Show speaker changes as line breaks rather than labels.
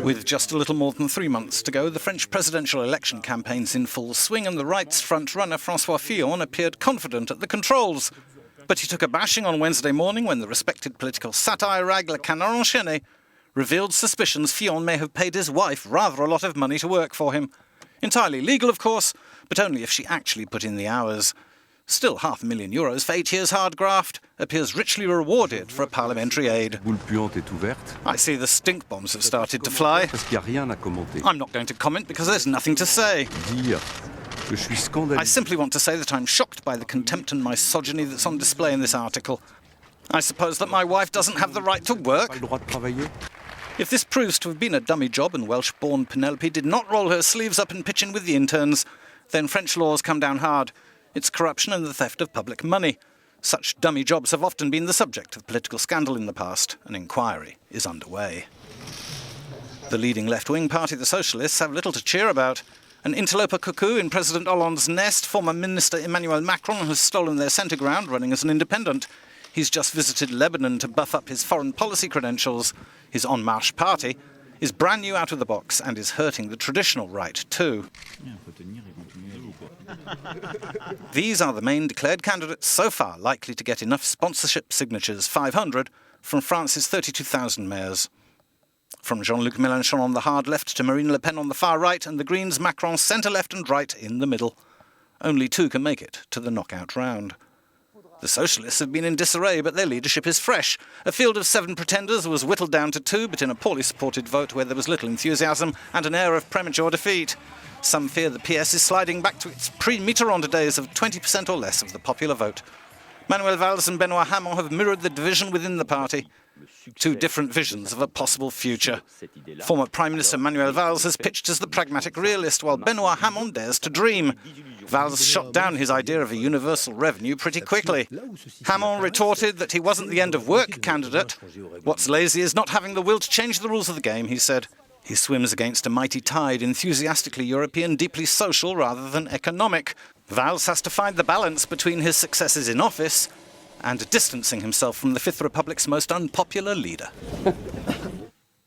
With just a little more than 3 months to go, the French presidential election campaign's in full swing, and the right's frontrunner François Fillon appeared confident at the controls. But he took a bashing on Wednesday morning when the respected political satire rag Canard Enchainee revealed suspicions Fillon may have paid his wife rather a lot of money to work for him. Entirely legal, of course, but only if she actually put in the hours. Still, €500,000 for 8 years hard graft appears richly rewarded for a parliamentary aide. I see the stink bombs have started to fly. I'm not going to comment because there's nothing to say. I simply want to say that I'm shocked by the contempt and misogyny that's on display in this article. I suppose that my wife doesn't have the right to work. If this proves to have been a dummy job and Welsh-born Penelope did not roll her sleeves up and pitch in with the interns, then French laws come down hard. It's corruption and the theft of public money. Such dummy jobs have often been the subject of political scandal in the past. An inquiry is underway. The leading left-wing party, the Socialists, have little to cheer about. An interloper cuckoo in President Hollande's nest, former Minister Emmanuel Macron has stolen their centre ground, running as an independent. He's just visited Lebanon to buff up his foreign policy credentials. His En Marche party is brand new out of the box and is hurting the traditional right too. These are the main declared candidates so far likely to get enough sponsorship signatures, 500, from France's 32,000 mayors. From Jean-Luc Mélenchon on the hard left to Marine Le Pen on the far right, and the Greens' Macron centre-left and right in the middle. Only two can make it to the knockout round. The Socialists have been in disarray, but their leadership is fresh. A field of 7 pretenders was whittled down to 2, but in a poorly supported vote where there was little enthusiasm and an air of premature defeat. Some fear the PS is sliding back to its pre-Mitterrand days of 20% or less of the popular vote. Manuel Valls and Benoît Hamon have mirrored the division within the party. Two different visions of a possible future. Former Prime Minister Manuel Valls has pitched as the pragmatic realist, while Benoît Hamon dares to dream. Valls shot down his idea of a universal revenue pretty quickly. Hamon retorted that he wasn't the end-of-work candidate. What's lazy is not having the will to change the rules of the game, he said. He swims against a mighty tide, enthusiastically European, deeply social rather than economic. Valls has to find the balance between his successes in office and distancing himself from the Fifth Republic's most unpopular leader.